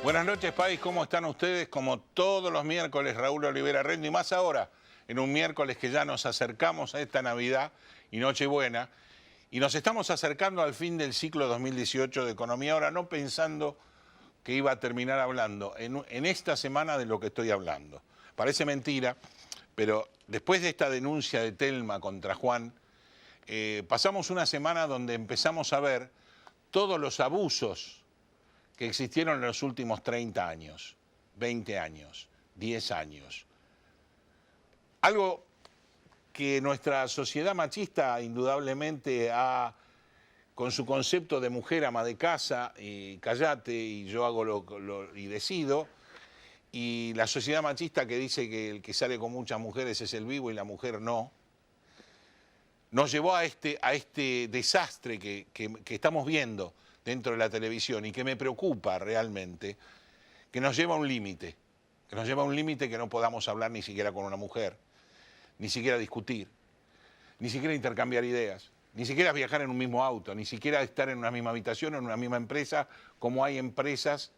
Buenas noches, país. ¿Cómo están ustedes? Como todos los miércoles, Raúl Olivera Rendo, y más ahora, en un miércoles que ya nos acercamos a esta Navidad y Nochebuena, y nos estamos acercando al fin del ciclo 2018 de Economía Ahora, no pensando que iba a terminar hablando en esta semana de lo que estoy hablando. Parece mentira, pero después de esta denuncia de Telma contra Juan, pasamos una semana donde empezamos a ver todos los abusos que existieron en los últimos 30 años, 20 años, 10 años. Algo que nuestra sociedad machista indudablemente ha, con su concepto de mujer ama de casa, y callate y yo hago y decido, y la sociedad machista que dice que el que sale con muchas mujeres es el vivo y la mujer no, nos llevó a este desastre que estamos viendo dentro de la televisión y que me preocupa realmente, que nos lleva a un límite, que no podamos hablar ni siquiera con una mujer, ni siquiera discutir, ni siquiera intercambiar ideas, ni siquiera viajar en un mismo auto, ni siquiera estar en una misma habitación, en una misma empresa, como hay empresas,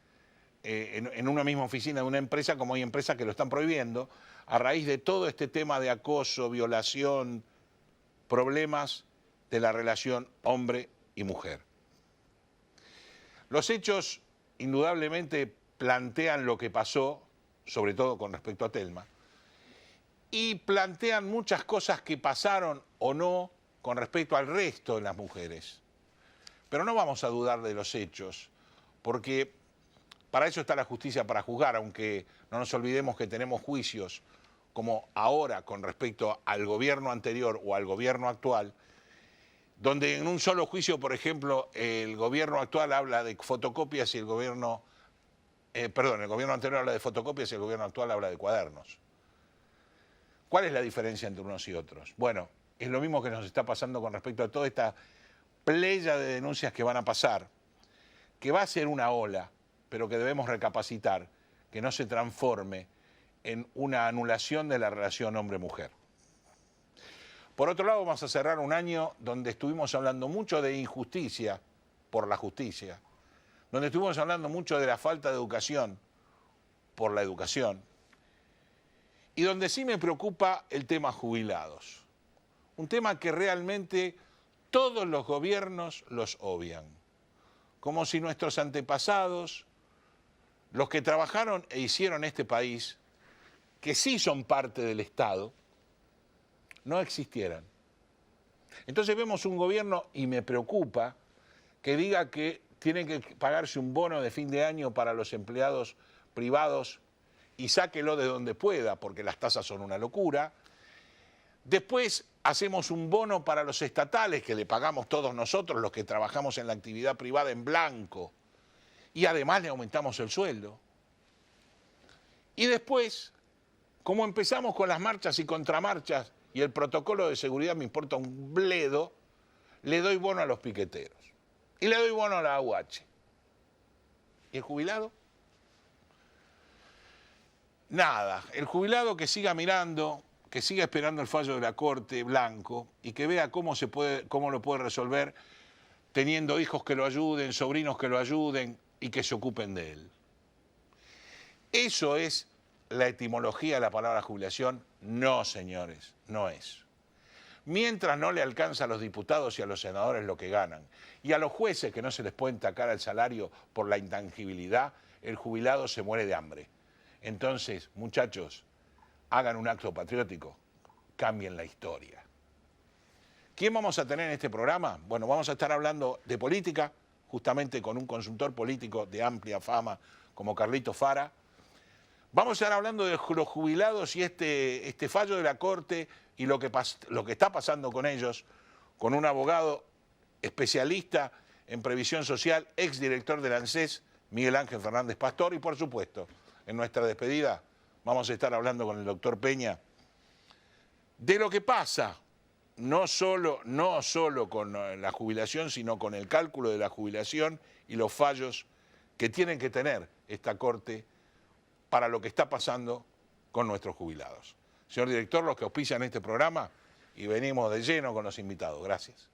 en una misma oficina de una empresa, como hay empresas que lo están prohibiendo, a raíz de todo este tema de acoso, violación, problemas de la relación hombre y mujer. Los hechos indudablemente plantean lo que pasó, sobre todo con respecto a Telma, y plantean muchas cosas que pasaron o no con respecto al resto de las mujeres. Pero no vamos a dudar de los hechos, porque para eso está la justicia, para juzgar, aunque no nos olvidemos que tenemos juicios como ahora con respecto al gobierno anterior o al gobierno actual, donde en un solo juicio, por ejemplo, el gobierno actual habla de fotocopias y el gobierno anterior habla de fotocopias y el gobierno actual habla de cuadernos. ¿Cuál es la diferencia entre unos y otros? Bueno, es lo mismo que nos está pasando con respecto a toda esta playa de denuncias que van a pasar, que va a ser una ola, pero que debemos recapacitar, que no se transforme en una anulación de la relación hombre-mujer. Por otro lado, vamos a cerrar un año donde estuvimos hablando mucho de injusticia por la justicia, donde estuvimos hablando mucho de la falta de educación por la educación, y donde sí me preocupa el tema jubilados, un tema que realmente todos los gobiernos los obvian, como si nuestros antepasados, los que trabajaron e hicieron este país, que sí son parte del Estado, no existieran. Entonces vemos un gobierno, y me preocupa, que diga que tiene que pagarse un bono de fin de año para los empleados privados y sáquelo de donde pueda, porque las tasas son una locura. Después hacemos un bono para los estatales, que le pagamos todos nosotros, los que trabajamos en la actividad privada, en blanco, y además le aumentamos el sueldo. Y después, como empezamos con las marchas y contramarchas, y el protocolo de seguridad me importa un bledo, le doy bono a los piqueteros. Y le doy bono a la AUH. ¿Y el jubilado? Nada. El jubilado que siga mirando, que siga esperando el fallo de la Corte blanco y que vea cómo lo puede resolver teniendo hijos que lo ayuden, sobrinos que lo ayuden y que se ocupen de él. Eso es la etimología de la palabra jubilación. No, señores, no es. Mientras no le alcanza a los diputados y a los senadores lo que ganan, y a los jueces que no se les puede entacar el salario por la intangibilidad, el jubilado se muere de hambre. Entonces, muchachos, hagan un acto patriótico, cambien la historia. ¿Quién vamos a tener en este programa? Bueno, vamos a estar hablando de política, justamente con un consultor político de amplia fama, como Carlitos Fara. Vamos a estar hablando de los jubilados y este fallo de la Corte y lo que está pasando con ellos, con un abogado especialista en previsión social, exdirector del ANSES, Miguel Ángel Fernández Pastor, y por supuesto, en nuestra despedida vamos a estar hablando con el doctor Peña de lo que pasa, no solo con la jubilación, sino con el cálculo de la jubilación y los fallos que tienen que tener esta Corte para lo que está pasando con nuestros jubilados. Señor director, los que auspician este programa, y venimos de lleno con los invitados. Gracias.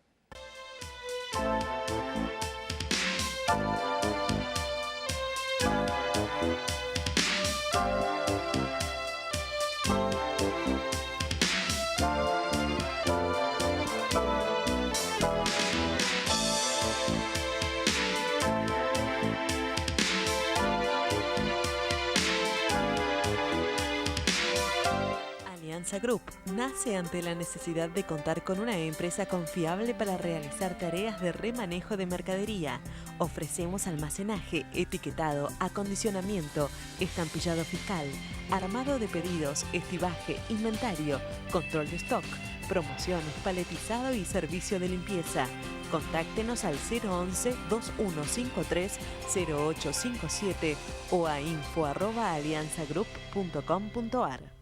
Alianza Group nace ante la necesidad de contar con una empresa confiable para realizar tareas de remanejo de mercadería. Ofrecemos almacenaje, etiquetado, acondicionamiento, estampillado fiscal, armado de pedidos, estibaje, inventario, control de stock, promociones, paletizado y servicio de limpieza. Contáctenos al 011-2153-0857 o a info@alianzagroup.com.ar.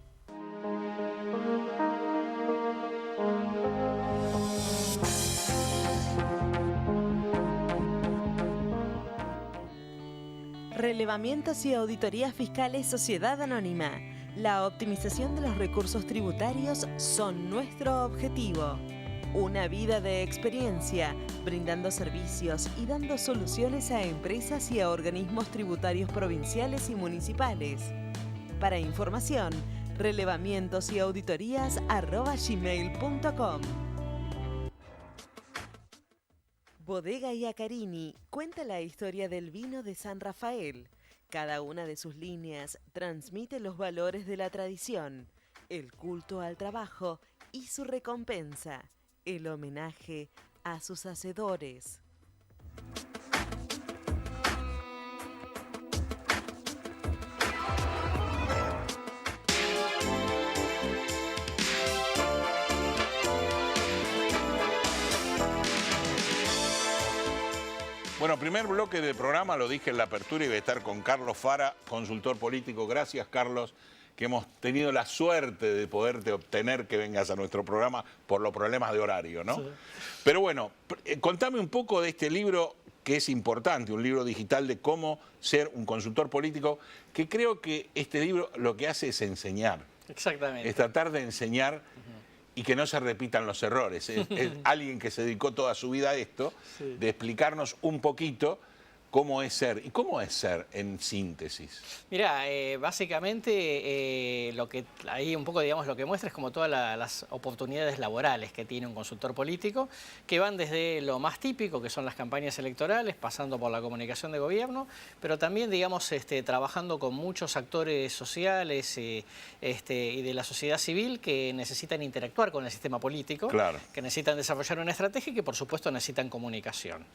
Relevamientos y auditorías fiscales Sociedad Anónima. La optimización de los recursos tributarios son nuestro objetivo. Una vida de experiencia, brindando servicios y dando soluciones a empresas y a organismos tributarios provinciales y municipales. Para información, relevamientosyauditorias@gmail.com. Bodega Iacarini cuenta la historia del vino de San Rafael. Cada una de sus líneas transmite los valores de la tradición, el culto al trabajo y su recompensa, el homenaje a sus hacedores. Bueno, primer bloque del programa, lo dije en la apertura, y voy a estar con Carlos Fara, consultor político. Gracias, Carlos, que hemos tenido la suerte de poderte obtener que vengas a nuestro programa por los problemas de horario, ¿no? Sí. Pero bueno, contame un poco de este libro que es importante, un libro digital de cómo ser un consultor político, que creo que este libro lo que hace es enseñar. Exactamente. Es tratar de enseñar y que no se repitan los errores. Es alguien que se dedicó toda su vida a esto, sí, de explicarnos un poquito cómo es ser. ¿Y cómo es ser en síntesis? Mirá, básicamente lo que ahí un poco, digamos, lo que muestra es como todas las oportunidades laborales que tiene un consultor político, que van desde lo más típico, que son las campañas electorales, pasando por la comunicación de gobierno, pero también, digamos, trabajando con muchos actores sociales y de la sociedad civil que necesitan interactuar con el sistema político, claro, que necesitan desarrollar una estrategia y que, por supuesto, necesitan comunicación.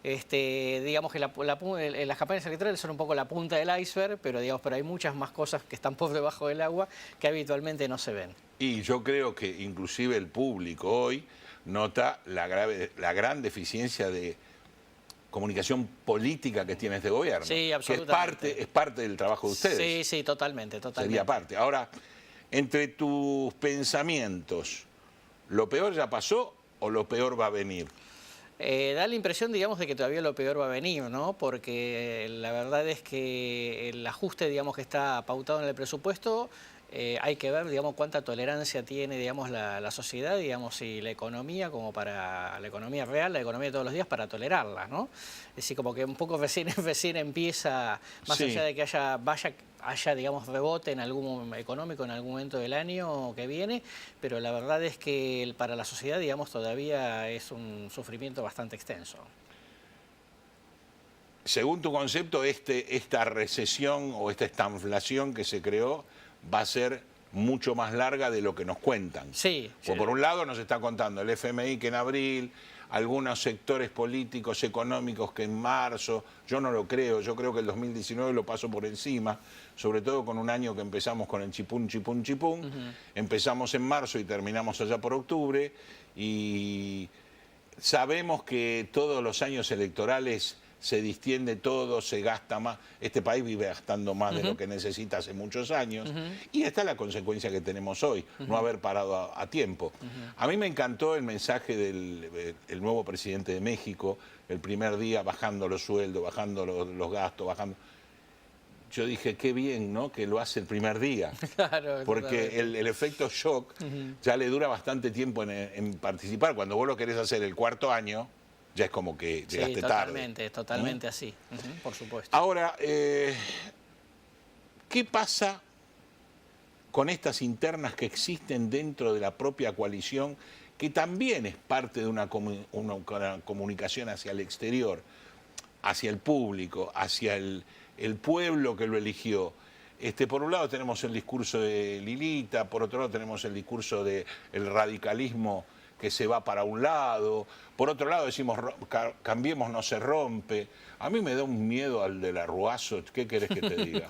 Digamos que las campañas electorales son un poco la punta del iceberg, pero hay muchas más cosas que están por debajo del agua que habitualmente no se ven. Y yo creo que inclusive el público hoy nota la gran deficiencia de comunicación política que tiene este gobierno. Sí, absolutamente. Que es parte del trabajo de ustedes. Sí, sí, totalmente. Sería parte. Ahora, entre tus pensamientos, ¿lo peor ya pasó o lo peor va a venir? Da la impresión, digamos, de que todavía lo peor va a venir, ¿no? Porque la verdad es que el ajuste, digamos, que está pautado en el presupuesto, hay que ver, digamos, cuánta tolerancia tiene, digamos, la sociedad, digamos, y la economía, como para la economía real, la economía de todos los días, para tolerarla, ¿no? Es decir, como que un poco recién empieza, más sí, allá de que haya, digamos, rebote económico en algún momento del año que viene, pero la verdad es que para la sociedad, digamos, todavía es un sufrimiento bastante extenso. Según tu concepto, esta recesión o esta estanflación que se creó va a ser mucho más larga de lo que nos cuentan. Sí. Por un lado nos está contando el FMI que en abril algunos sectores políticos, económicos que en marzo, yo no lo creo, yo creo que el 2019 lo pasó por encima, sobre todo con un año que empezamos con el chipún, chipún, chipún, empezamos en marzo y terminamos allá por octubre, y sabemos que todos los años electorales se distiende todo, se gasta más. Este país vive gastando más de lo que necesita hace muchos años. Y esta es la consecuencia que tenemos hoy, no haber parado a tiempo. A mí me encantó el mensaje del el nuevo presidente de México, el primer día bajando los sueldos, bajando los gastos, bajando... Yo dije, qué bien, ¿no?, que lo hace el primer día. Claro, porque el efecto shock ya le dura bastante tiempo en participar. Cuando vos lo querés hacer el cuarto año, ya es como que llegaste tarde. Totalmente así, por supuesto. Ahora, ¿qué pasa con estas internas que existen dentro de la propia coalición, que también es parte de una comunicación hacia el exterior, hacia el público, hacia el pueblo que lo eligió? Por un lado tenemos el discurso de Lilita, por otro lado tenemos el discurso del radicalismo que se va para un lado, por otro lado decimos Cambiemos no se rompe. A mí me da un miedo al del arruazo, ¿qué querés que te diga?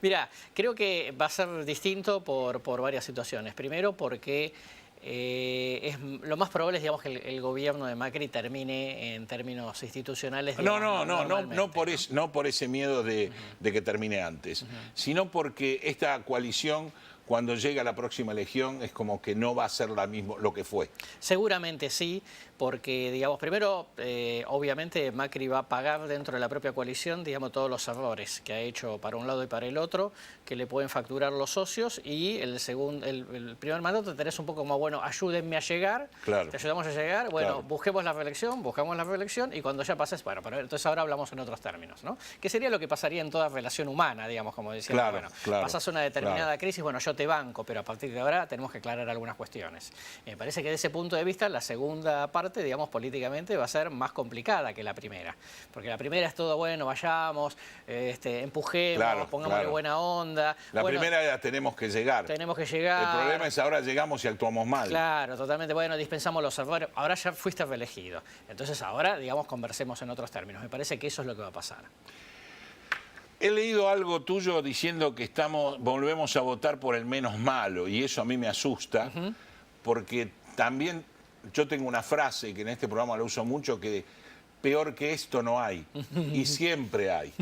Mira, creo que va a ser distinto por varias situaciones. Primero porque lo más probable es, digamos, que el gobierno de Macri termine en términos institucionales. Digamos, no por ese miedo de que termine antes, sino porque esta coalición, cuando llegue a la próxima elección, es como que no va a ser lo que fue. Seguramente sí, porque, digamos, primero, obviamente Macri va a pagar dentro de la propia coalición, digamos, todos los errores que ha hecho para un lado y para el otro, que le pueden facturar los socios, y el primer mandato tenés un poco más, bueno, ayúdenme a llegar, claro, te ayudamos a llegar, bueno, claro, buscamos la reelección, y cuando ya pases, bueno, pero entonces ahora hablamos en otros términos, ¿no? Que sería lo que pasaría en toda relación humana, digamos, como decía, claro, bueno, claro, pasas una determinada claro, crisis, bueno, yo te banco, pero a partir de ahora tenemos que aclarar algunas cuestiones. Me parece que desde ese punto de vista la segunda parte, digamos, políticamente va a ser más complicada que la primera, porque la primera es todo, bueno, vayamos, empujemos, claro, pongámosle claro, buena onda. La bueno, primera era tenemos que llegar. Tenemos que llegar. El problema es ahora llegamos y actuamos mal. Claro, totalmente. Bueno, dispensamos los errores. Ahora ya fuiste reelegido. Entonces ahora, digamos, conversemos en otros términos. Me parece que eso es lo que va a pasar. He leído algo tuyo diciendo que volvemos a votar por el menos malo, y eso a mí me asusta, porque también yo tengo una frase que en este programa la uso mucho, que peor que esto no hay, y siempre hay.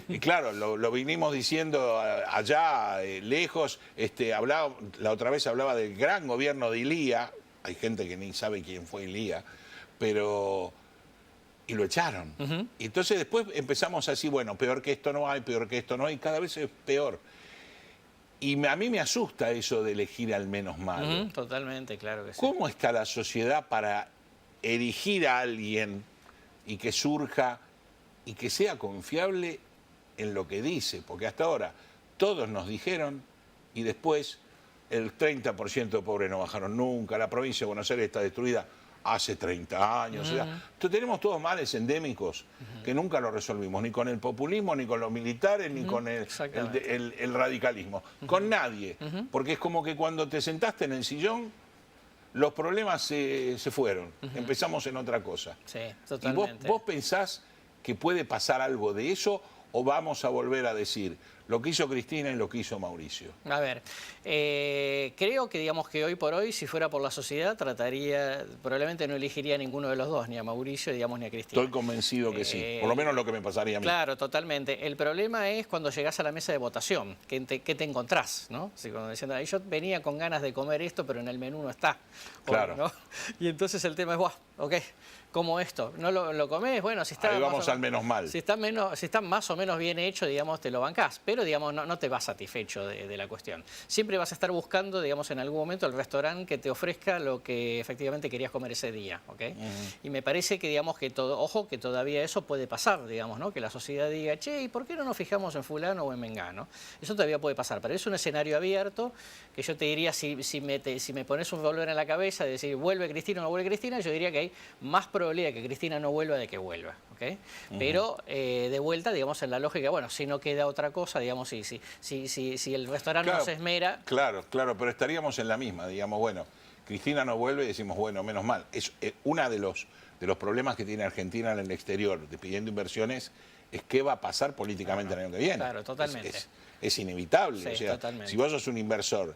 Y claro, lo vinimos diciendo allá, lejos. La otra vez hablaba del gran gobierno de Ilía, hay gente que ni sabe quién fue Ilía, pero... y lo echaron. Y entonces después empezamos así, bueno, peor que esto no hay, peor que esto no hay, cada vez es peor. Y a mí me asusta eso de elegir al menos malo. Totalmente, claro que sí. ¿Cómo está la sociedad para elegir a alguien y que surja y que sea confiable en lo que dice? Porque hasta ahora todos nos dijeron, y después el 30% de pobres no bajaron nunca, la provincia de Buenos Aires está destruida hace 30 años. O sea, tenemos todos males endémicos que nunca lo resolvimos, ni con el populismo, ni con los militares, ni con el radicalismo. Con nadie. Porque es como que cuando te sentaste en el sillón, los problemas se fueron. Empezamos en otra cosa. Sí, totalmente. ¿Y vos pensás que puede pasar algo de eso, o vamos a volver a decir lo que hizo Cristina y lo que hizo Mauricio? A ver, creo que, digamos, que hoy por hoy, si fuera por la sociedad, probablemente no elegiría a ninguno de los dos, ni a Mauricio, digamos, ni a Cristina. Estoy convencido que sí, por lo menos lo que me pasaría a mí. Claro, totalmente. El problema es cuando llegás a la mesa de votación, ¿qué te encontrás? ¿No? Así, cuando diciendo, yo venía con ganas de comer esto, pero en el menú no está. Claro. ¿No? Y entonces el tema es, ok, ¿cómo esto? ¿No lo comés? Bueno, si está... Ahí vamos al menos mal. Si está más o menos bien hecho, digamos, te lo bancás, pero, digamos, no te vas satisfecho de la cuestión. Siempre vas a estar buscando, digamos, en algún momento el restaurante que te ofrezca lo que efectivamente querías comer ese día, ¿ok? Y me parece que, digamos, que ojo, que todavía eso puede pasar, digamos, ¿no? Que la sociedad diga, che, ¿y por qué no nos fijamos en fulano o en mengano? Eso todavía puede pasar, pero es un escenario abierto que yo te diría, si me pones un valor en la cabeza de decir, ¿vuelve Cristina o no vuelve Cristina? Yo diría que hay más probabilidad de que Cristina no vuelva de que vuelva, ¿ok? Pero de vuelta, digamos, en la lógica, bueno, si no queda otra cosa, digamos, si el restaurante no se esmera... Claro, pero estaríamos en la misma, digamos, bueno, Cristina no vuelve y decimos, bueno, menos mal. Es una de de los problemas que tiene Argentina en el exterior, pidiendo inversiones, es qué va a pasar políticamente el año que viene. Claro, totalmente. Es inevitable. Sí, o sea, totalmente. si vos sos un inversor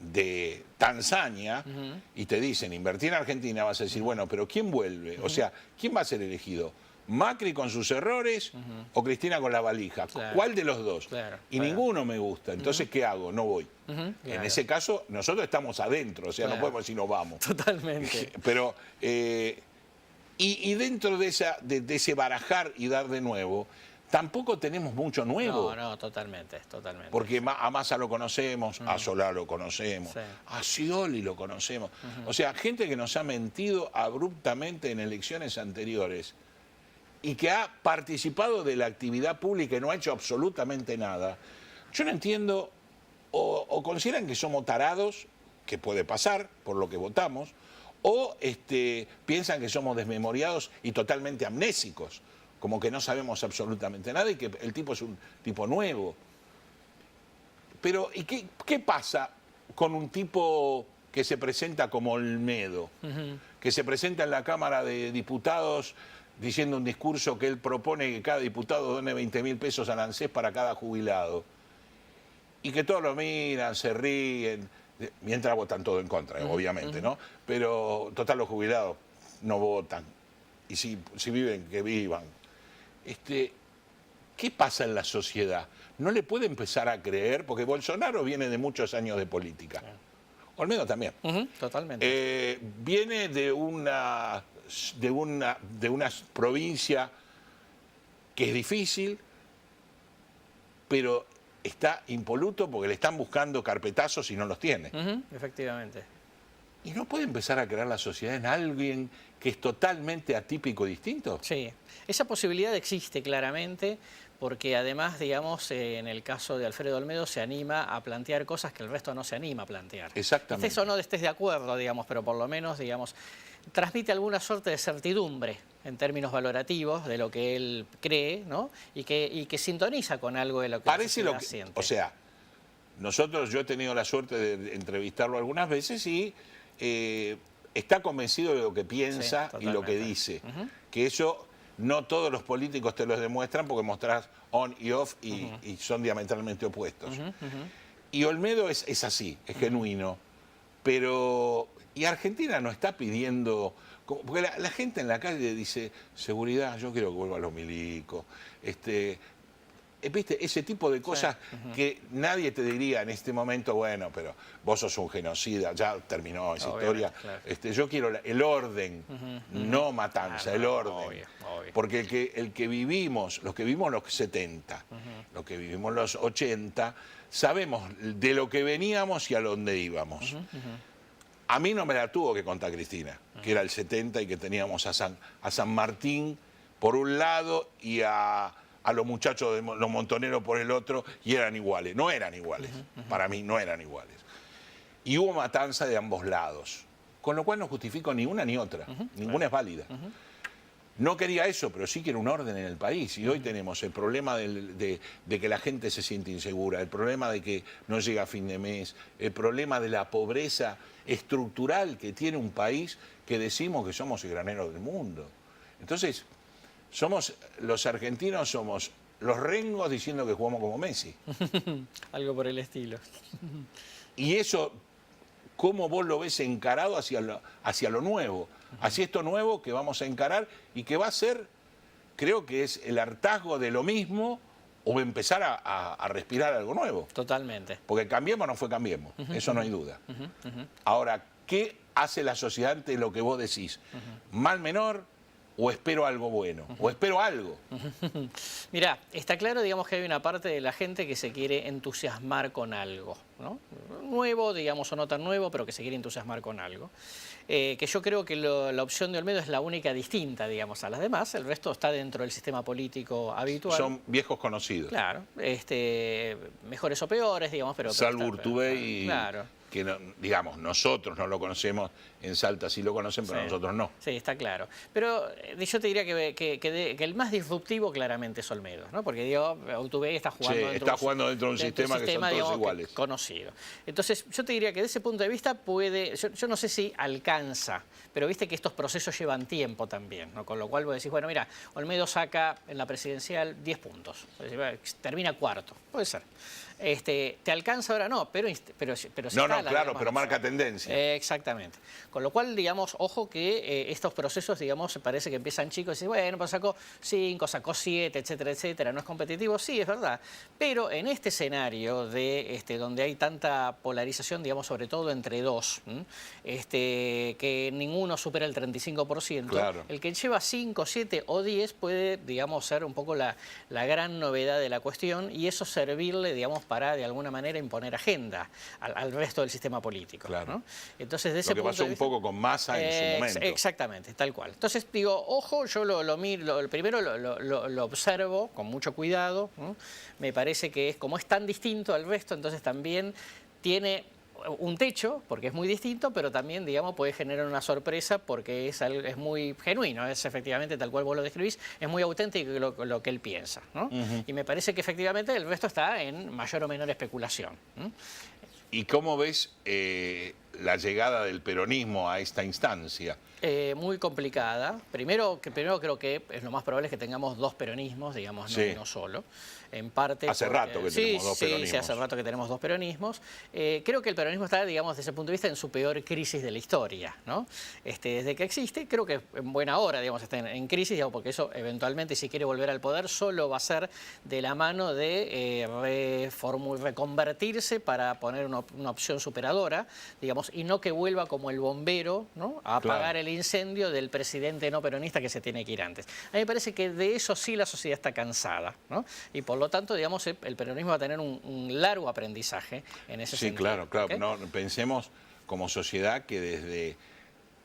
de Tanzania y te dicen invertir en Argentina, vas a decir, bueno, pero ¿quién vuelve? O sea, ¿quién va a ser elegido? ¿Macri con sus errores o Cristina con la valija? Claro. ¿Cuál de los dos? Claro, Y ninguno me gusta. Entonces, ¿qué hago? No voy. En claro. ese caso, nosotros estamos adentro, o sea, no podemos decir no vamos. Totalmente. Pero, y dentro de ese barajar y dar de nuevo, tampoco tenemos mucho nuevo. No, totalmente. Porque a Massa lo conocemos, a Solá lo conocemos, Sí. a Scioli lo conocemos. O sea, gente que nos ha mentido abruptamente en elecciones anteriores y que ha participado de la actividad pública y no ha hecho absolutamente nada. Yo no entiendo, o consideran que somos tarados, que puede pasar por lo que votamos, o piensan que somos desmemoriados y totalmente amnésicos, como que no sabemos absolutamente nada y que el tipo es un tipo nuevo. Pero, ¿y qué pasa con un tipo que se presenta como Olmedo, que se presenta en la Cámara de Diputados diciendo un discurso que él propone que cada diputado done 20.000 pesos al ANSES para cada jubilado? Y que todos lo miran, se ríen, mientras votan todo en contra, obviamente, ¿no? Pero, total, los jubilados no votan. Y si viven, que vivan. ¿Qué pasa en la sociedad? No le puede empezar a creer, porque Bolsonaro viene de muchos años de política. Olmedo también. Totalmente. Viene de una provincia que es difícil, pero está impoluto porque le están buscando carpetazos y no los tiene. Efectivamente. ¿Y no puede empezar a crear la sociedad en alguien que es totalmente atípico y distinto? Sí, esa posibilidad existe claramente, porque además, digamos, en el caso de Alfredo Olmedo se anima a plantear cosas que el resto no se anima a plantear. Exactamente. Estés o no estés de acuerdo, digamos, pero por lo menos, digamos, transmite alguna suerte de certidumbre en términos valorativos de lo que él cree, ¿no? Y que sintoniza con algo de lo que parece la lo que siente. O sea, yo he tenido la suerte de entrevistarlo algunas veces y está convencido de lo que piensa y lo que dice. Que eso no todos los políticos te lo demuestran porque mostrás on y off y son diametralmente opuestos. Y Olmedo es así, es genuino. Pero, y Argentina no está pidiendo, porque la gente en la calle dice, seguridad, yo quiero que vuelvan los milicos, ¿viste? Ese tipo de cosas que nadie te diría en este momento, bueno, pero vos sos un genocida, ya terminó esa historia. Claro. Yo quiero el orden, no matanza, el orden. Obvio. Porque el que vivimos, los que vivimos los 70, los que vivimos los 80, sabemos de lo que veníamos y a dónde íbamos. A mí no me la tuvo que contar Cristina, que era el 70 y que teníamos a San Martín por un lado y a los muchachos de los montoneros por el otro, y eran iguales. No eran iguales, para mí no eran iguales. Y hubo matanza de ambos lados, con lo cual no justifico ni una ni otra, ninguna es válida. No quería eso, pero sí quiero un orden en el país. Y hoy tenemos el problema de que la gente se siente insegura, el problema de que no llega a fin de mes, el problema de la pobreza estructural que tiene un país que decimos que somos el granero del mundo. Entonces, los argentinos somos los rengos diciendo que jugamos como Messi. Algo por el estilo. Y eso, ¿cómo vos lo ves encarado hacia lo nuevo? Hacia esto nuevo que vamos a encarar y que va a ser, creo que es el hartazgo de lo mismo o empezar a respirar algo nuevo. Totalmente. Porque Cambiemos no fue Cambiemos, eso no hay duda. Ahora, ¿qué hace la sociedad ante lo que vos decís? ¿Mal menor? ¿O espero algo bueno? ¿O espero algo? Mirá, está claro, digamos, que hay una parte de la gente que se quiere entusiasmar con algo, ¿no? Nuevo, digamos, o no tan nuevo, pero que se quiere entusiasmar con algo. Que yo creo que la opción de Olmedo es la única distinta, digamos, a las demás. El resto está dentro del sistema político habitual. Son viejos conocidos. Claro, mejores o peores, digamos, pero... Salvo Urtubey y... Claro. que digamos, nosotros no lo conocemos, en Salta sí lo conocen, pero Sí. nosotros no. Sí, está claro. Pero yo te diría que el más disruptivo claramente es Olmedo, ¿no? Porque digo, Urtubey está jugando, Sí, está jugando dentro de un sistema que son todos digamos, iguales. conocido. Entonces, yo te diría que desde ese punto de vista puede, yo no sé si alcanza, pero viste que estos procesos llevan tiempo también, ¿no? Con lo cual vos decís, bueno, mira, Olmedo saca en la presidencial 10 puntos, termina cuarto, puede ser. ¿Te alcanza ahora? No, pero sí No, está no, la, claro, digamos, pero marca tendencia. Exactamente. Con lo cual, digamos, ojo que estos procesos, digamos, parece que empiezan chicos y dicen, bueno, pues sacó 5, sacó 7, etcétera, etcétera, no es competitivo. Sí, es verdad. Pero en este escenario de donde hay tanta polarización, digamos, sobre todo entre dos, que ninguno supera el 35%, Claro. el que lleva 5, 7 o 10 puede, digamos, ser un poco la gran novedad de la cuestión y eso servirle, digamos, para de alguna manera imponer agenda al resto del sistema político. Claro. ¿no? Entonces, de ese Lo que punto pasó de un vista, poco con Massa en su momento. Exactamente, tal cual. Entonces, digo, ojo, yo lo miro, primero lo observo con mucho cuidado, ¿no? Me parece que como es tan distinto al resto, entonces también tiene un techo, porque es muy distinto, pero también, digamos, puede generar una sorpresa porque es muy genuino, es efectivamente tal cual vos lo describís, es muy auténtico lo que él piensa, ¿no? Y me parece que efectivamente el resto está en mayor o menor especulación. ¿Y cómo ves la llegada del peronismo a esta instancia? Muy complicada. Primero creo que es lo más probable es que tengamos dos peronismos, digamos, no Sí. uno solo. En parte Hace rato que tenemos dos peronismos. Sí, hace rato que tenemos dos peronismos. Creo que el peronismo está, digamos, desde ese punto de vista en su peor crisis de la historia, ¿no? Desde que existe, creo que en buena hora, digamos, está en crisis, digamos, porque eso eventualmente, si quiere volver al poder, solo va a ser de la mano de reconvertirse para poner una opción superadora, digamos, y no que vuelva como el bombero, ¿no? A apagar el incendio del presidente no peronista que se tiene que ir antes. A mí me parece que de eso sí la sociedad está cansada, ¿no? Y por lo tanto, digamos, el peronismo va a tener un largo aprendizaje en ese sentido. Sí, claro. ¿Okay? No, pensemos como sociedad que desde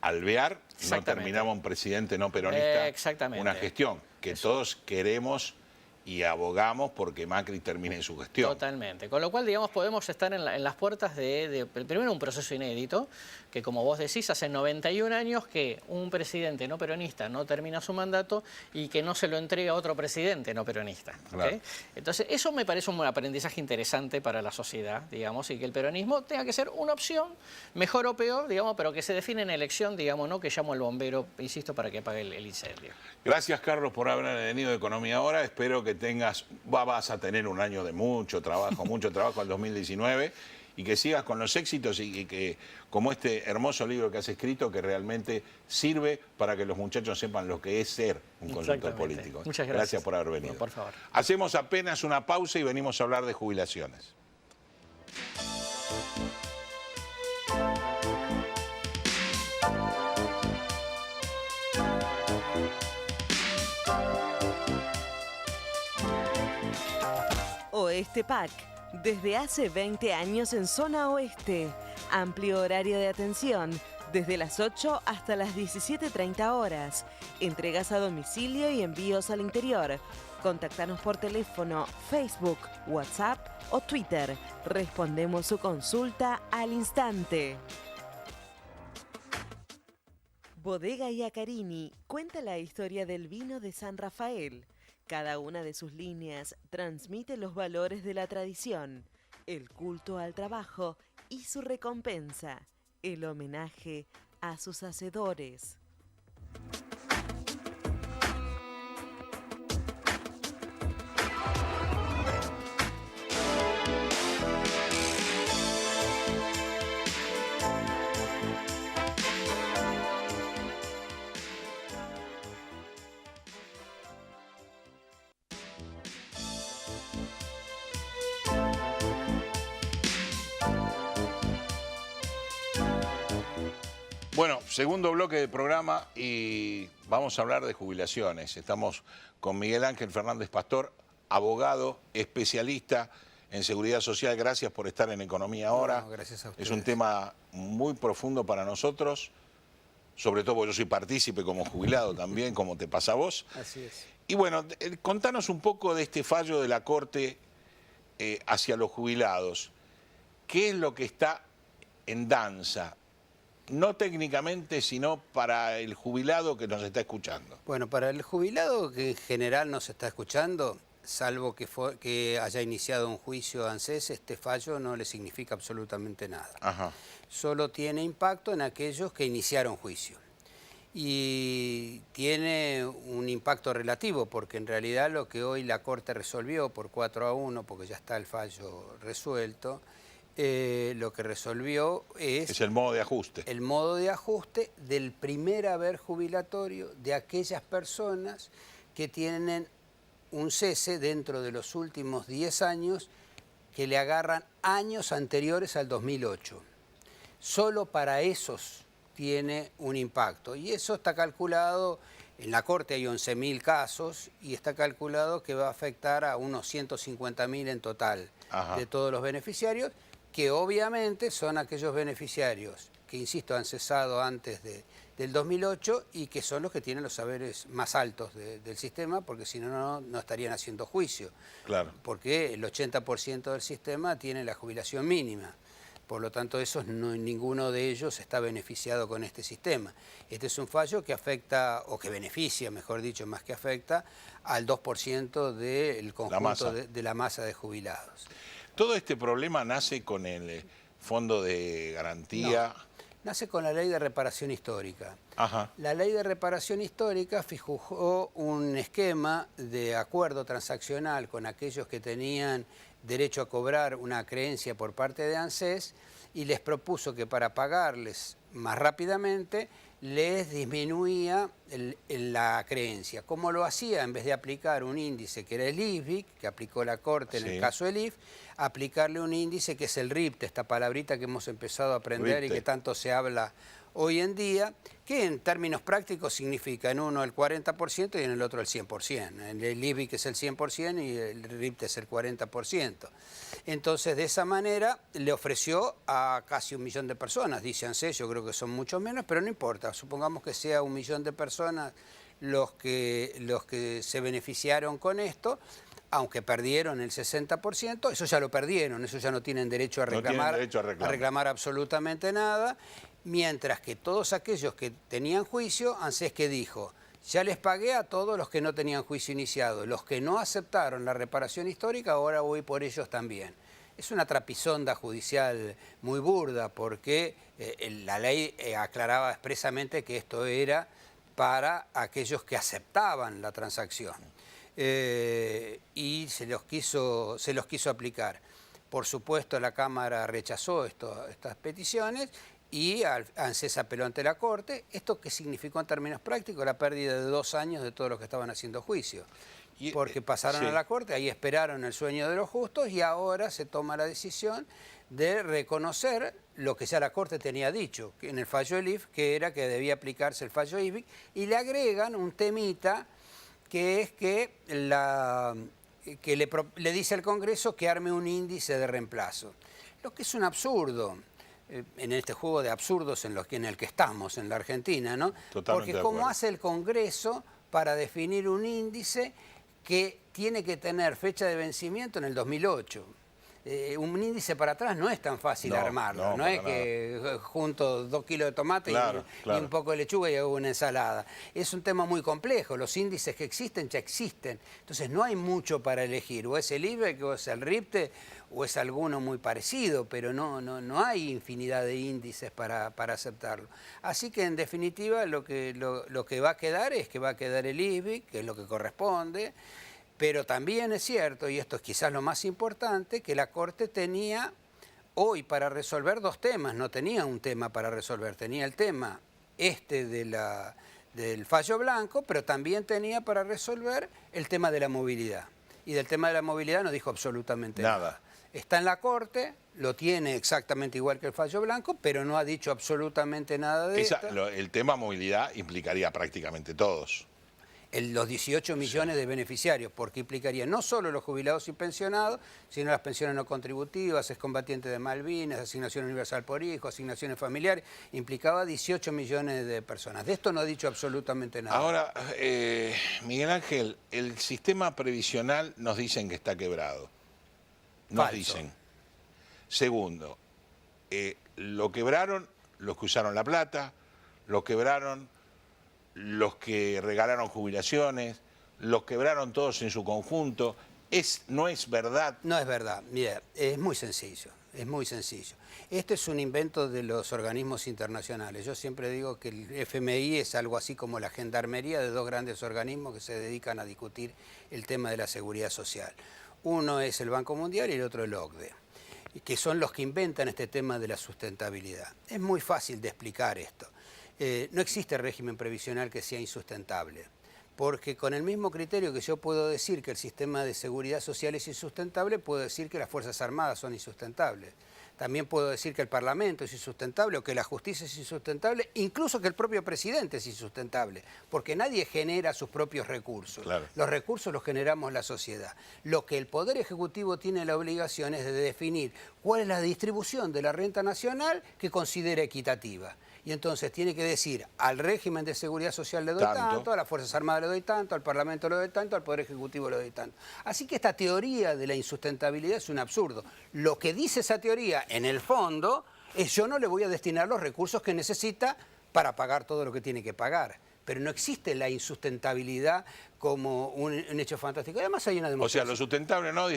Alvear no terminaba un presidente no peronista una gestión, que todos queremos y abogamos porque Macri termine su gestión. Totalmente. Con lo cual, digamos, podemos estar en las puertas de primero, un proceso inédito, que como vos decís, hace 91 años que un presidente no peronista no termina su mandato y que no se lo entrega a otro presidente no peronista. Claro. ¿Okay? Entonces, eso me parece un aprendizaje interesante para la sociedad, digamos, y que el peronismo tenga que ser una opción, mejor o peor, digamos, pero que se define en elección, digamos, no que llamo al bombero, insisto, para que apague el incendio. Gracias, Carlos, por haber venido de Economía Ahora. Espero que vas a tener un año de mucho trabajo el 2019, y que sigas con los éxitos y que, como este hermoso libro que has escrito, que realmente sirve para que los muchachos sepan lo que es ser un consultor político. Muchas gracias. Gracias por haber venido. No, por favor. Hacemos apenas una pausa y venimos a hablar de jubilaciones. Oeste PAC, desde hace 20 años en zona oeste. Amplio horario de atención, desde las 8 hasta las 17:30 horas. Entregas a domicilio y envíos al interior. Contactanos por teléfono, Facebook, WhatsApp o Twitter. Respondemos su consulta al instante. Bodega Iacarini cuenta la historia del vino de San Rafael. Cada una de sus líneas transmite los valores de la tradición, el culto al trabajo y su recompensa, el homenaje a sus hacedores. Bueno, segundo bloque del programa y vamos a hablar de jubilaciones. Estamos con Miguel Ángel Fernández Pastor, abogado, especialista en seguridad social. Gracias por estar en Economía Ahora. No, gracias a ustedes. Es un tema muy profundo para nosotros, sobre todo porque yo soy partícipe como jubilado también, como te pasa a vos. Así es. Y bueno, contanos un poco de este fallo de la Corte hacia los jubilados. ¿Qué es lo que está en danza, no técnicamente, sino para el jubilado que nos está escuchando? Bueno, para el jubilado que en general nos está escuchando, salvo que haya iniciado un juicio ANSES, este fallo no le significa absolutamente nada. Ajá. Solo tiene impacto en aquellos que iniciaron juicio. Y tiene un impacto relativo, porque en realidad lo que hoy la Corte resolvió por 4-1, porque ya está el fallo resuelto, lo que resolvió Es el modo de ajuste. el modo de ajuste del primer haber jubilatorio de aquellas personas que tienen un cese dentro de los últimos 10 años que le agarran años anteriores al 2008. Solo para esos tiene un impacto. Y eso está calculado, en la Corte hay 11.000 casos, y está calculado que va a afectar a unos 150.000 en total. Ajá. De todos los beneficiarios, que obviamente son aquellos beneficiarios que, insisto, han cesado antes del 2008 y que son los que tienen los saberes más altos del sistema, porque si no, no estarían haciendo juicio. Claro. Porque el 80% del sistema tiene la jubilación mínima. Por lo tanto, ninguno de ellos está beneficiado con este sistema. Este es un fallo que afecta, o que beneficia, mejor dicho, más que afecta, al 2% del conjunto de la masa de jubilados. ¿Todo este problema nace con el Fondo de Garantía? No, nace con la Ley de Reparación Histórica. Ajá. La Ley de Reparación Histórica fijó un esquema de acuerdo transaccional con aquellos que tenían derecho a cobrar una creencia por parte de ANSES y les propuso que para pagarles más rápidamente les disminuía la creencia. ¿Cómo lo hacía? En vez de aplicar un índice que era el IFBIC, que aplicó la Corte en el caso del IF, aplicarle un índice que es el RIPTE, esta palabrita que hemos empezado a aprender y que tanto se habla hoy en día, que en términos prácticos significa en uno el 40% y en el otro el 100%. En el IFBIC es el 100% y el RIPTE es el 40%. Entonces, de esa manera, le ofreció a casi 1 millón de personas, dice ANSES, yo creo que son mucho menos, pero no importa, supongamos que sea 1 millón de personas los que se beneficiaron con esto, aunque perdieron el 60%, eso ya lo perdieron, eso ya no tienen derecho a reclamar, a reclamar absolutamente nada, mientras que todos aquellos que tenían juicio, ANSES que dijo, ya les pagué a todos los que no tenían juicio iniciado, los que no aceptaron la reparación histórica, ahora voy por ellos también. Es una trapisonda judicial muy burda, porque la ley aclaraba expresamente que esto era para aquellos que aceptaban la transacción. Y se los quiso aplicar. Por supuesto, la Cámara rechazó estas peticiones y ANSES apeló ante la Corte. ¿Esto qué significó en términos prácticos? La pérdida de 2 años de todos los que estaban haciendo juicio. Porque pasaron a la Corte, ahí esperaron el sueño de los justos y ahora se toma la decisión de reconocer lo que ya la Corte tenía dicho en el fallo del IF, que era que debía aplicarse el fallo IFBIC, y le agregan un temita que es que le dice al Congreso que arme un índice de reemplazo. Lo que es un absurdo, en este juego de absurdos en el que estamos en la Argentina, ¿no? Totalmente. Porque ¿cómo hace el Congreso para definir un índice que tiene que tener fecha de vencimiento en el 2008? Un índice para atrás no es tan fácil armarlo, no es que junto 2 kilos de tomate y un poco de lechuga y hago una ensalada. Es un tema muy complejo, los índices que existen ya existen, entonces no hay mucho para elegir, o es el IBEC, o es el RIPTE, o es alguno muy parecido, pero no hay infinidad de índices para aceptarlo. Así que en definitiva lo que va a quedar es que va a quedar el IBEC, que es lo que corresponde. Pero también es cierto, y esto es quizás lo más importante, que la Corte tenía hoy para resolver 2 temas, no tenía un tema para resolver, tenía el tema del fallo blanco, pero también tenía para resolver el tema de la movilidad. Y del tema de la movilidad no dijo absolutamente nada. Está en la Corte, lo tiene exactamente igual que el fallo blanco, pero no ha dicho absolutamente nada de esto. El tema movilidad implicaría prácticamente todos. Los 18 millones de beneficiarios, porque implicaría no solo los jubilados y pensionados, sino las pensiones no contributivas, excombatientes de Malvinas, asignación universal por hijo, asignaciones familiares, implicaba 18 millones de personas. De esto no ha dicho absolutamente nada. Ahora, Miguel Ángel, el sistema previsional nos dicen que está quebrado. Nos Falso. dicen. Segundo, lo quebraron los que usaron la plata, lo quebraron los que regalaron jubilaciones, los quebraron todos en su conjunto. ¿No es verdad? No es verdad. Mira, es muy sencillo, es muy sencillo. Este es un invento de los organismos internacionales. Yo siempre digo que el FMI es algo así como la gendarmería de dos grandes organismos que se dedican a discutir el tema de la seguridad social. Uno es el Banco Mundial y el otro el OCDE, que son los que inventan este tema de la sustentabilidad. Es muy fácil de explicar esto. No existe régimen previsional que sea insustentable, porque con el mismo criterio que yo puedo decir que el sistema de seguridad social es insustentable, puedo decir que las Fuerzas Armadas son insustentables. También puedo decir que el Parlamento es insustentable o que la justicia es insustentable, incluso que el propio presidente es insustentable, porque nadie genera sus propios recursos. Claro. Los recursos los generamos la sociedad. Lo que el Poder Ejecutivo tiene la obligación es de definir cuál es la distribución de la renta nacional que considera equitativa. Y entonces tiene que decir, al régimen de seguridad social le doy tanto, a las Fuerzas Armadas le doy tanto, al Parlamento le doy tanto, al Poder Ejecutivo le doy tanto. Así que esta teoría de la insustentabilidad es un absurdo. Lo que dice esa teoría, en el fondo, es yo no le voy a destinar los recursos que necesita para pagar todo lo que tiene que pagar. Pero no existe la insustentabilidad como un hecho fantástico. Además hay una demostración. O sea, lo sustentable, ¿no?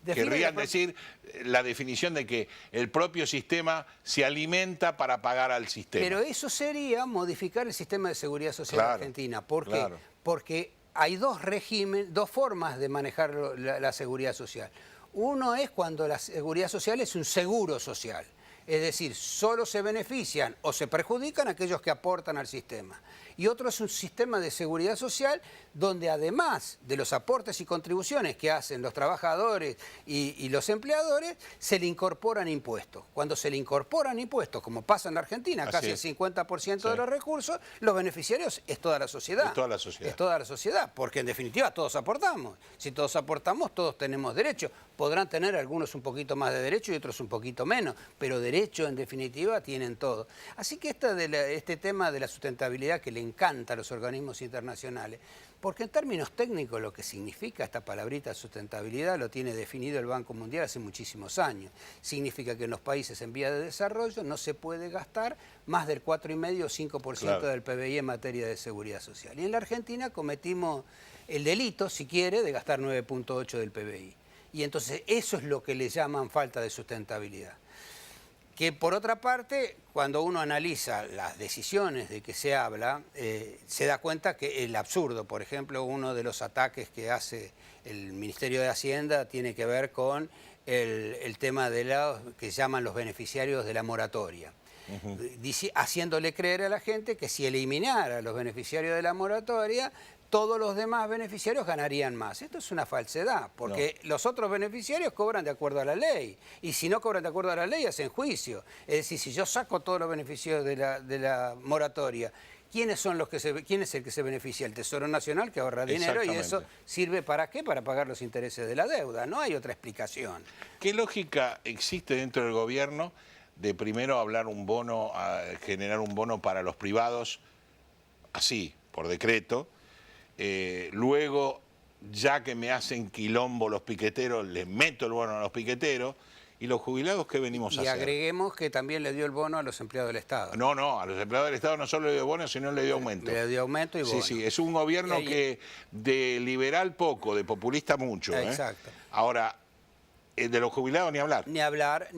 Querrían decir la definición de que el propio sistema se alimenta para pagar al sistema. Pero eso sería modificar el sistema de seguridad social argentina. ¿Por qué? Claro. Porque hay dos regímenes, dos formas de manejar la seguridad social. Uno es cuando la seguridad social es un seguro social. Es decir, solo se benefician o se perjudican aquellos que aportan al sistema. Y otro es un sistema de seguridad social donde además de los aportes y contribuciones que hacen los trabajadores y los empleadores, se le incorporan impuestos. Cuando se le incorporan impuestos, como pasa en la Argentina, Así casi es. el 50% de los recursos, los beneficiarios es toda la sociedad. Es toda la sociedad. Es toda la sociedad, porque en definitiva todos aportamos. Si todos aportamos, todos tenemos derecho. Podrán tener algunos un poquito más de derecho y otros un poquito menos, pero derecho en definitiva tienen todo. Así que este tema de la sustentabilidad que le encanta a los organismos internacionales, porque en términos técnicos lo que significa esta palabrita sustentabilidad lo tiene definido el Banco Mundial hace muchísimos años. Significa que en los países en vía de desarrollo no se puede gastar más del 4,5 o 5% del PBI en materia de seguridad social. Y en la Argentina cometimos el delito, si quiere, de gastar 9,8 del PBI. Y entonces eso es lo que le llaman falta de sustentabilidad. Que por otra parte, cuando uno analiza las decisiones de que se habla, se da cuenta que el absurdo, por ejemplo, uno de los ataques que hace el Ministerio de Hacienda tiene que ver con el tema de los que llaman los beneficiarios de la moratoria. Haciéndole creer a la gente que si eliminara a los beneficiarios de la moratoria, todos los demás beneficiarios ganarían más. Esto es una falsedad, porque los otros beneficiarios cobran de acuerdo a la ley. Y si no cobran de acuerdo a la ley, hacen juicio. Es decir, si yo saco todos los beneficiarios de la moratoria, ¿quién es el que se beneficia? El Tesoro Nacional, que ahorra dinero, y eso sirve ¿para qué? Para pagar los intereses de la deuda. No hay otra explicación. ¿Qué lógica existe dentro del gobierno de primero hablar un bono, generar un bono para los privados, así, por decreto? Luego, ya que me hacen quilombo los piqueteros, les meto el bono a los piqueteros. ¿Y los jubilados qué venimos a hacer? Y agreguemos que también le dio el bono a los empleados del Estado. No, a los empleados del Estado no solo le dio bono, sino le dio aumento. Le dio aumento y bono. Sí, es un gobierno que de liberal poco, de populista mucho. Exacto. Ahora, de los jubilados ni hablar. Ni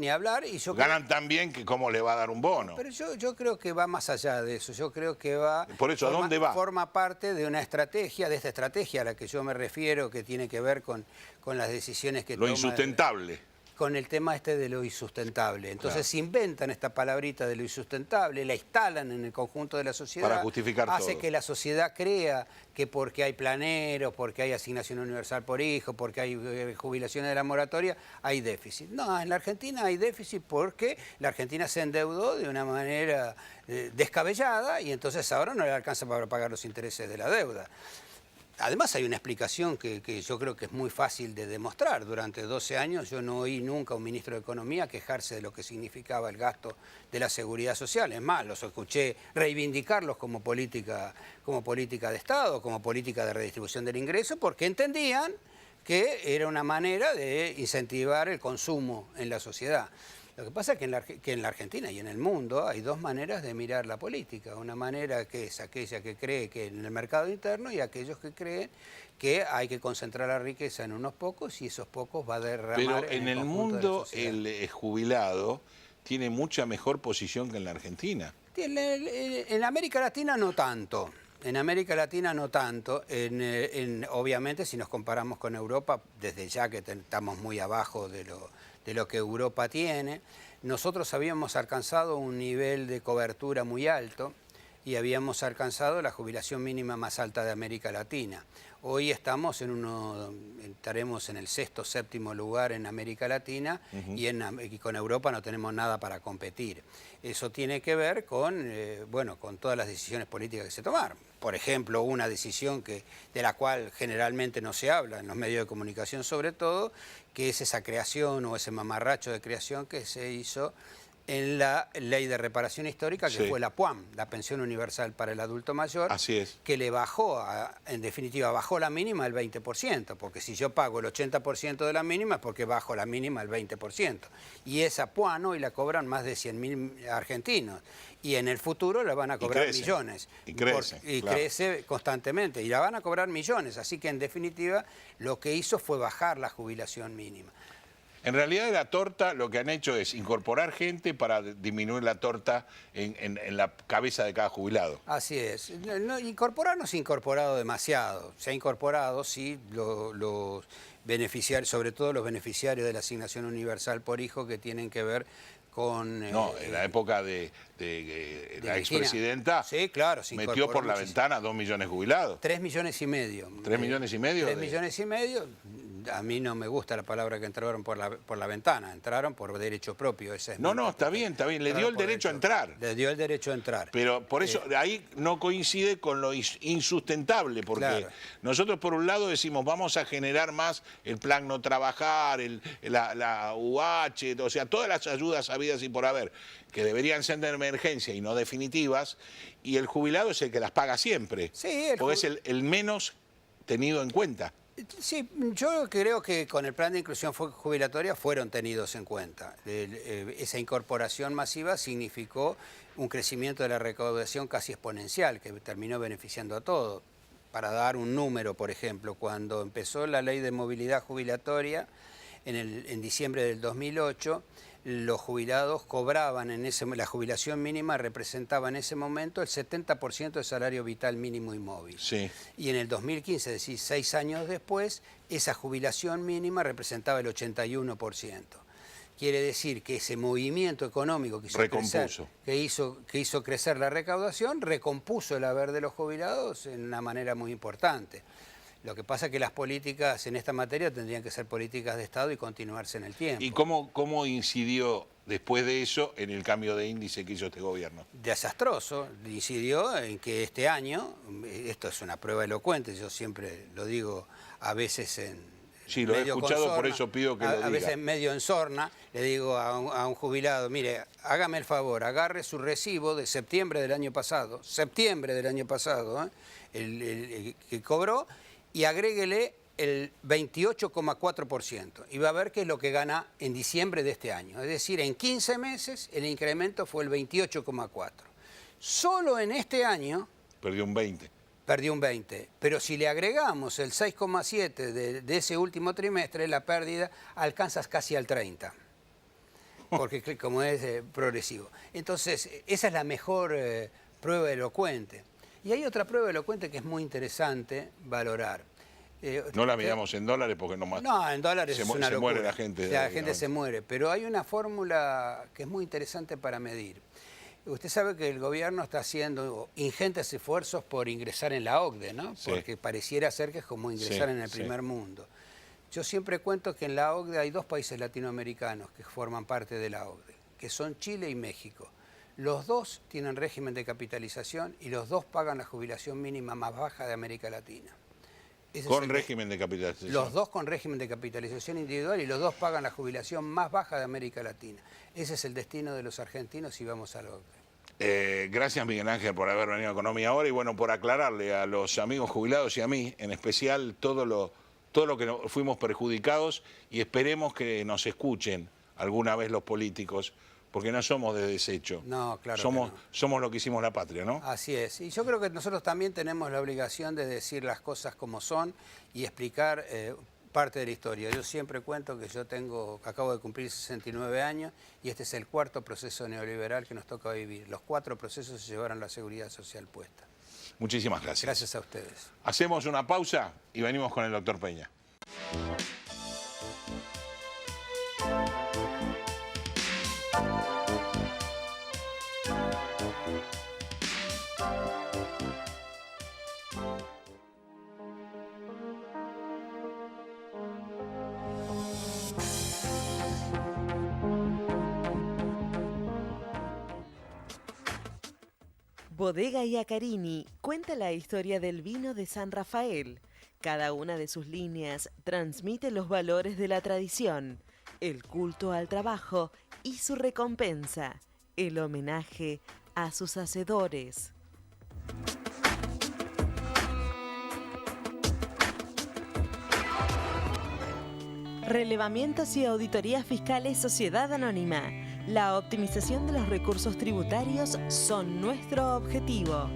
hablar. Y yo ganan tan bien que cómo le va a dar un bono. Pero yo creo que va más allá de eso. Yo creo que va... Por eso, ¿a dónde va? Forma parte de una estrategia, de esta estrategia a la que yo me refiero, que tiene que ver con las decisiones que toma... Lo insustentable. Con el tema de lo insustentable. Entonces se inventan esta palabrita de lo insustentable, la instalan en el conjunto de la sociedad. Para justificar todo. Hace que la sociedad crea que porque hay planeros, porque hay asignación universal por hijo, porque hay jubilaciones de la moratoria, hay déficit. No, en la Argentina hay déficit porque la Argentina se endeudó de una manera descabellada y entonces ahora no le alcanza para pagar los intereses de la deuda. Además hay una explicación que yo creo que es muy fácil de demostrar. Durante 12 años yo no oí nunca a un ministro de Economía quejarse de lo que significaba el gasto de la seguridad social. Es más, los escuché reivindicarlos como política de Estado, como política de redistribución del ingreso, porque entendían que era una manera de incentivar el consumo en la sociedad. Lo que pasa es que en la Argentina y en el mundo hay dos maneras de mirar la política. Una manera que es aquella que cree que en el mercado interno y aquellos que creen que hay que concentrar la riqueza en unos pocos y esos pocos va a derramar Pero en el conjunto de la mundo sociedad. el jubilado tiene mucha mejor posición que en la Argentina. En América Latina no tanto. En América Latina no tanto. Obviamente, si nos comparamos con Europa, desde ya que estamos muy abajo de lo que Europa tiene. Nosotros habíamos alcanzado un nivel de cobertura muy alto y habíamos alcanzado la jubilación mínima más alta de América Latina. Hoy estaremos en el sexto, séptimo lugar en América Latina y con Europa no tenemos nada para competir. Eso tiene que ver con todas las decisiones políticas que se tomaron. Por ejemplo, una decisión de la cual generalmente no se habla en los medios de comunicación sobre todo, que es esa creación o ese mamarracho de creación que se hizo en la ley de reparación histórica, que fue la PUAM, la Pensión Universal para el Adulto Mayor. Así es. Que le bajó, en definitiva, bajó la mínima al 20%, porque si yo pago el 80% de la mínima es porque bajo la mínima al 20%. Y esa PUAM hoy la cobran más de 100.000 argentinos. Y en el futuro la van a cobrar millones. Y crece. Crece constantemente. Y la van a cobrar millones. Así que, en definitiva, lo que hizo fue bajar la jubilación mínima. En realidad la torta lo que han hecho es incorporar gente para disminuir la torta en la cabeza de cada jubilado. Así es. Incorporar no se ha incorporado demasiado. Se ha incorporado, sí, los beneficiarios, sobre todo los beneficiarios de la asignación universal por hijo que tienen que ver con... No, en la época de la expresidenta, sí, claro, metió por la ventana 2 millones de jubilados. 3,5 millones. ¿3,5 millones? 3,5 millones. A mí no me gusta la palabra que entraron por la ventana, entraron por derecho propio. No, está bien, le dio el derecho a entrar. Le dio el derecho a entrar. Pero por eso ahí no coincide con lo insustentable, porque nosotros por un lado decimos vamos a generar más el plan no trabajar, la UH, o sea, todas las ayudas habidas y por haber, que deberían ser de emergencia y no definitivas, y el jubilado es el que las paga siempre, sí, porque es el menos tenido en cuenta. Sí, yo creo que con el plan de inclusión jubilatoria fueron tenidos en cuenta. Esa incorporación masiva significó un crecimiento de la recaudación casi exponencial, que terminó beneficiando a todos. Para dar un número, por ejemplo, cuando empezó la ley de movilidad jubilatoria en diciembre del 2008, los jubilados cobraban, la jubilación mínima representaba en ese momento el 70% del salario vital mínimo y móvil. Sí. Y en el 2015, es decir, 6 años después, esa jubilación mínima representaba el 81%. Quiere decir que ese movimiento económico que hizo crecer la recaudación, recompuso el haber de los jubilados en una manera muy importante. Lo que pasa es que las políticas en esta materia tendrían que ser políticas de Estado y continuarse en el tiempo. ¿Y cómo incidió después de eso en el cambio de índice que hizo este gobierno? Desastroso. Incidió en que este año, esto es una prueba elocuente, yo siempre lo digo a veces Sí, lo he escuchado, sorna, por eso pido que lo diga. A veces medio en sorna, le digo a un jubilado, mire, hágame el favor, agarre su recibo de septiembre del año pasado, el que cobró, y agréguele el 28,4%. Y va a ver qué es lo que gana en diciembre de este año. Es decir, en 15 meses el incremento fue el 28,4%. Solo en este año... Perdió un 20%. Perdió un 20%. Pero si le agregamos el 6,7% de ese último trimestre, la pérdida alcanza casi al 30%. Porque como es progresivo. Entonces, esa es la mejor prueba elocuente. Y hay otra prueba elocuente que es muy interesante valorar. No la miramos en dólares porque no más. No, en dólares es una locura. Se muere la gente. La gente se muere, pero hay una fórmula que es muy interesante para medir. Usted sabe que el gobierno está haciendo ingentes esfuerzos por ingresar en la OCDE, ¿no? Sí. Porque pareciera ser que es como ingresar en el primer mundo. Yo siempre cuento que en la OCDE hay 2 países latinoamericanos que forman parte de la OCDE, que son Chile y México. Los 2 tienen régimen de capitalización y los 2 pagan la jubilación mínima más baja de América Latina. Con régimen de capitalización. Los 2 con régimen de capitalización individual y los 2 pagan la jubilación más baja de América Latina. Ese es el destino de los argentinos si vamos a la OCDE. Gracias, Miguel Ángel, por haber venido a Economía Ahora y bueno, por aclararle a los amigos jubilados y a mí, en especial, todo lo que fuimos perjudicados y esperemos que nos escuchen alguna vez los políticos, porque no somos de desecho. No, claro que somos, no. somos lo que hicimos la patria, ¿no? Así es. Y yo creo que nosotros también tenemos la obligación de decir las cosas como son y explicar parte de la historia. Yo siempre cuento que acabo de cumplir 69 años y este es el 4º proceso neoliberal que nos toca vivir. Los 4 procesos se llevaron la seguridad social puesta. Muchísimas gracias. Gracias a ustedes. Hacemos una pausa y venimos con el doctor Peña. Bodega Iacarini cuenta la historia del vino de San Rafael. Cada una de sus líneas transmite los valores de la tradición, el culto al trabajo y su recompensa, el homenaje a sus hacedores. Relevamientos y auditorías fiscales Sociedad Anónima. La optimización de los recursos tributarios son nuestro objetivo.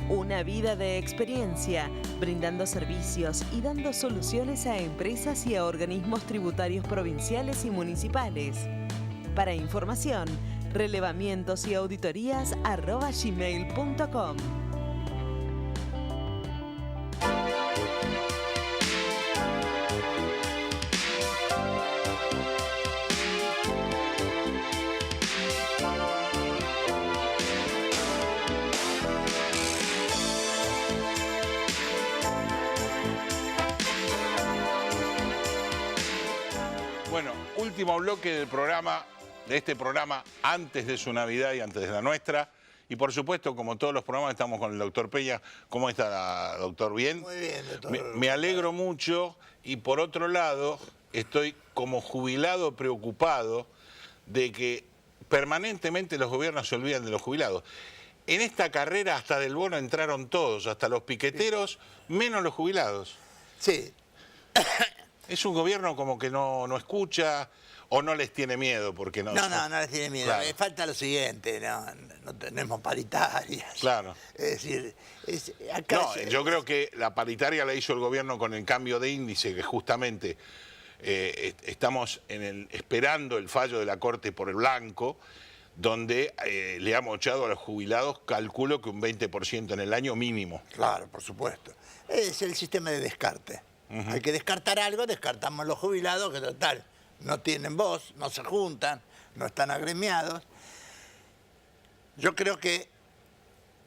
Una vida de experiencia, brindando servicios y dando soluciones a empresas y a organismos tributarios provinciales y municipales. Para información, relevamientosyauditorias@gmail.com. Bueno, último bloque del programa, de este programa antes de su Navidad y antes de la nuestra. Y por supuesto, como todos los programas, estamos con el doctor Peña. ¿Cómo está, doctor? ¿Bien? Muy bien, doctor. Me alegro mucho y por otro lado, estoy como jubilado preocupado de que permanentemente los gobiernos se olvidan de los jubilados. En esta carrera hasta del bono entraron todos, hasta los piqueteros, menos los jubilados. Sí. Es un gobierno como que no escucha o no les tiene miedo porque no... No les tiene miedo. Claro. Falta lo siguiente, no tenemos paritarias. Claro. Es decir, acá... No, yo creo que la paritaria la hizo el gobierno con el cambio de índice, que justamente estamos esperando el fallo de la Corte por el blanco, donde le ha mochado a los jubilados, calculo que un 20% en el año mínimo. Claro, por supuesto. Es el sistema de descarte. Hay que descartar algo, descartamos los jubilados, que total, no tienen voz, no se juntan, no están agremiados. Yo creo que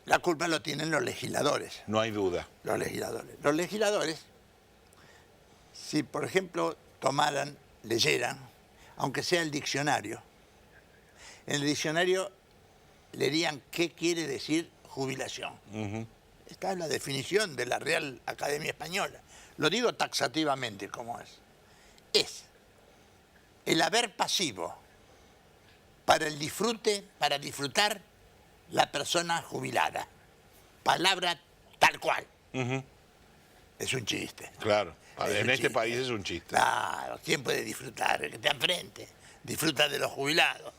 la culpa lo tienen los legisladores. No hay duda. Los legisladores. Los legisladores, si por ejemplo leyeran, aunque sea el diccionario, en el diccionario leerían qué quiere decir jubilación. Está en la definición de la Real Academia Española. Lo digo taxativamente como es. Es el haber pasivo para el disfrute, para disfrutar la persona jubilada. Palabra tal cual. Es un chiste. Claro. Es En un este chiste. país es un chiste. Claro, ¿quién puede disfrutar? El que está enfrente. Disfruta de los jubilados.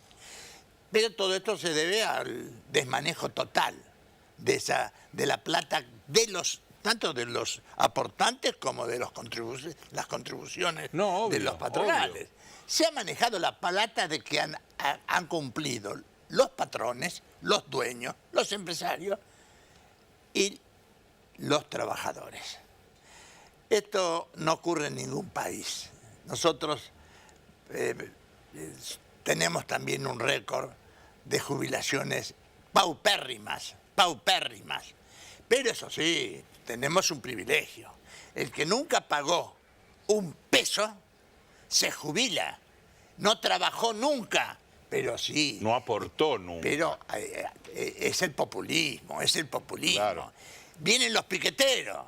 Pero todo esto se debe al desmanejo total de la plata tanto de los aportantes como de las contribuciones No, obvio, de los patronales. obvio. Se ha manejado la plata de que han cumplido los patrones, los dueños, los empresarios y los trabajadores. Esto no ocurre en ningún país. Nosotros tenemos también un récord de jubilaciones paupérrimas. Pero eso sí, tenemos un privilegio. El que nunca pagó un peso se jubila. No trabajó nunca, pero sí. No aportó nunca. Pero es el populismo. Claro. Vienen los piqueteros,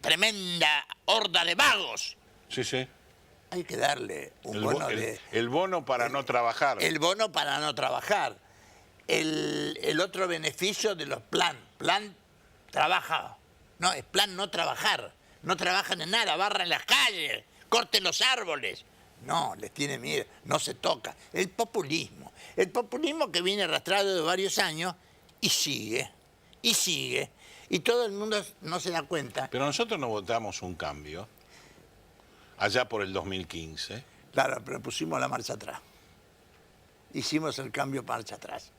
tremenda horda de vagos. Sí, sí. Hay que darle un bono el bono para no trabajar. El bono para no trabajar. El otro beneficio de los plan trabaja. No, es plan no trabajar. No trabajan en nada, barran las calles, corten los árboles. No, les tiene miedo, no se toca. El populismo que viene arrastrado de varios años y sigue, y sigue. Y todo el mundo no se da cuenta. Pero nosotros no votamos un cambio allá por el 2015. Claro, pero pusimos la marcha atrás. Hicimos el cambio marcha atrás.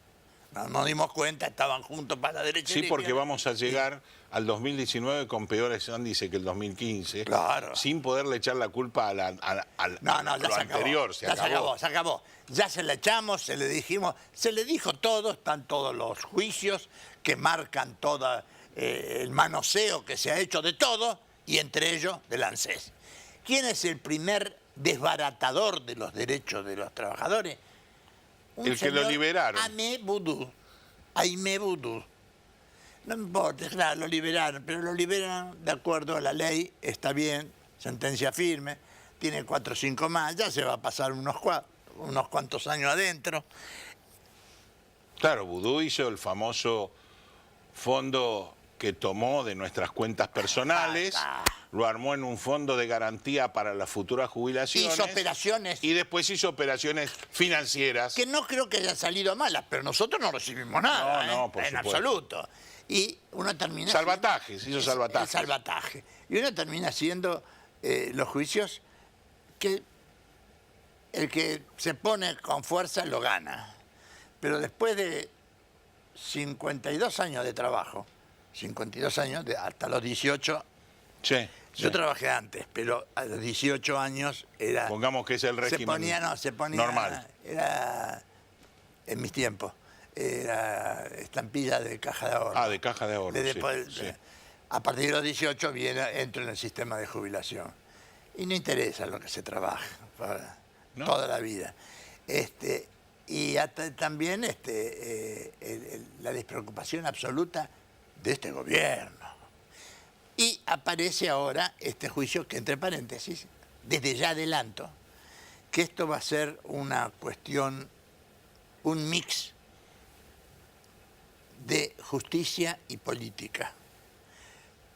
No nos dimos cuenta, estaban juntos para la derecha. Sí, porque vamos a llegar al 2019 con peores índices que el 2015. Claro. Sin poderle echar la culpa a No, ya lo se anterior. acabó. Ya se acabó. Ya se la echamos, se le dijimos, se le dijo todo, están todos los juicios que marcan todo el manoseo que se ha hecho de todo, y entre ellos del ANSES. ¿Quién es el primer desbaratador de los derechos de los trabajadores? El que lo liberaron. Aimé Boudou. No importa, claro, lo liberaron, pero lo liberan de acuerdo a la ley, está bien, sentencia firme, tiene 4 o 5 más, ya se va a pasar unos cuantos años adentro. Claro, Boudou hizo el famoso fondo que tomó de nuestras cuentas personales, lo armó en un fondo de garantía para las futuras jubilaciones. Hizo operaciones. Y después hizo operaciones financieras. Que no creo que hayan salido malas, pero nosotros no recibimos nada, No, por en supuesto. absoluto. Y uno termina... Salvatajes, hizo salvatajes. El salvataje. Y uno termina haciendo los juicios que el que se pone con fuerza lo gana. Pero después de 52 años de trabajo, 52 años, hasta los 18... Sí. Yo trabajé antes, pero a los 18 años era... Pongamos que es el régimen se ponía normal. Era, en mis tiempos, era estampilla de caja de ahorro. Ah, de caja de ahorro, sí. A partir de los 18 entro en el sistema de jubilación. Y no interesa lo que se trabaja ¿No? toda la vida. Y también la despreocupación absoluta de este gobierno. Y aparece ahora este juicio que, entre paréntesis, desde ya adelanto, que esto va a ser una cuestión, un mix de justicia y política.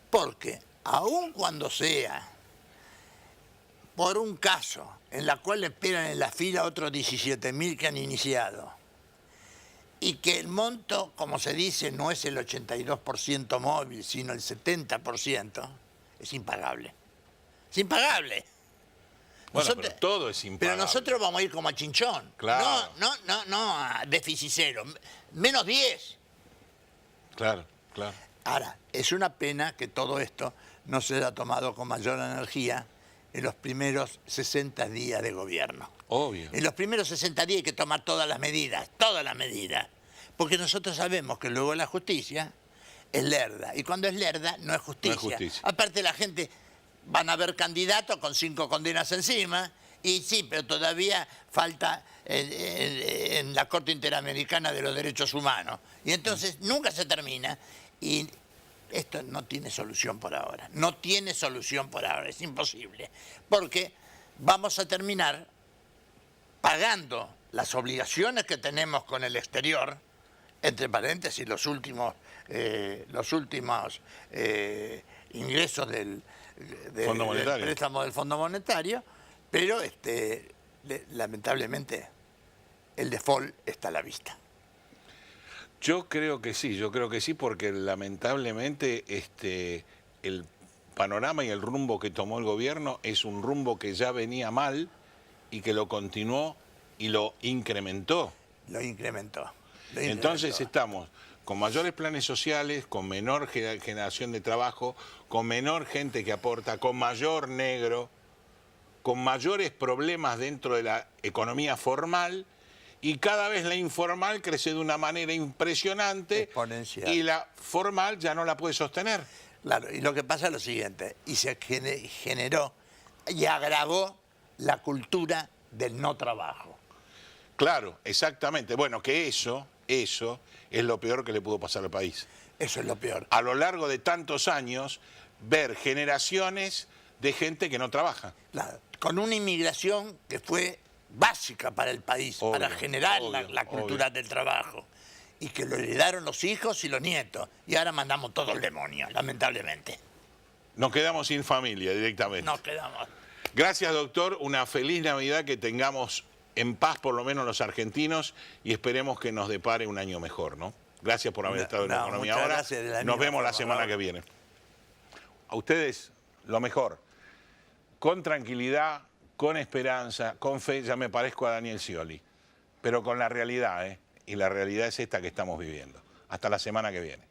Porque aun cuando sea por un caso en la cual esperan en la fila otros 17.000 que han iniciado, y que el monto, como se dice, no es el 82% móvil, sino el 70%, es impagable. Es impagable. Bueno, pero todo es impagable. Pero nosotros vamos a ir como a chinchón. Claro. No a déficit cero. Menos 10. Claro, claro. Ahora, es una pena que todo esto no se haya tomado con mayor energía en los primeros 60 días de gobierno. Obvio. En los primeros 60 días hay que tomar todas las medidas, porque nosotros sabemos que luego la justicia es lerda, y cuando es lerda no es justicia. No es justicia. Aparte la gente, van a haber candidatos con 5 condenas encima, y sí, pero todavía falta en la Corte Interamericana de los Derechos Humanos, y entonces nunca se termina, y esto no tiene solución por ahora, es imposible, porque vamos a terminar pagando las obligaciones que tenemos con el exterior, entre paréntesis los últimos ingresos del préstamo del Fondo Monetario, pero lamentablemente el default está a la vista. Yo creo que sí, porque lamentablemente el panorama y el rumbo que tomó el gobierno es un rumbo que ya venía mal y que lo continuó y lo incrementó. Lo incrementó. Entonces estamos con mayores planes sociales, con menor generación de trabajo, con menor gente que aporta, con mayor negro, con mayores problemas dentro de la economía formal, y cada vez la informal crece de una manera impresionante. Exponencial. Y la formal ya no la puede sostener. Claro, y lo que pasa es lo siguiente, y se generó y agravó la cultura del no trabajo. Claro, exactamente. Bueno, que eso es lo peor que le pudo pasar al país. Eso es lo peor. A lo largo de tantos años, ver generaciones de gente que no trabaja. Claro, con una inmigración que fue básica para el país, obvio, para generar obvio, la cultura del trabajo, y que lo heredaron los hijos y los nietos, y ahora mandamos todo el demonio, lamentablemente. Nos quedamos sin familia directamente. Nos quedamos. Gracias, doctor. Una feliz Navidad, que tengamos en paz por lo menos los argentinos y esperemos que nos depare un año mejor, ¿no? Gracias por haber estado en la economía muchas ahora. gracias de la Nos misma vemos la forma, semana ¿no? que viene. A ustedes, lo mejor. Con tranquilidad, con esperanza, con fe. Ya me parezco a Daniel Scioli, pero con la realidad, ¿eh? Y la realidad es esta que estamos viviendo. Hasta la semana que viene.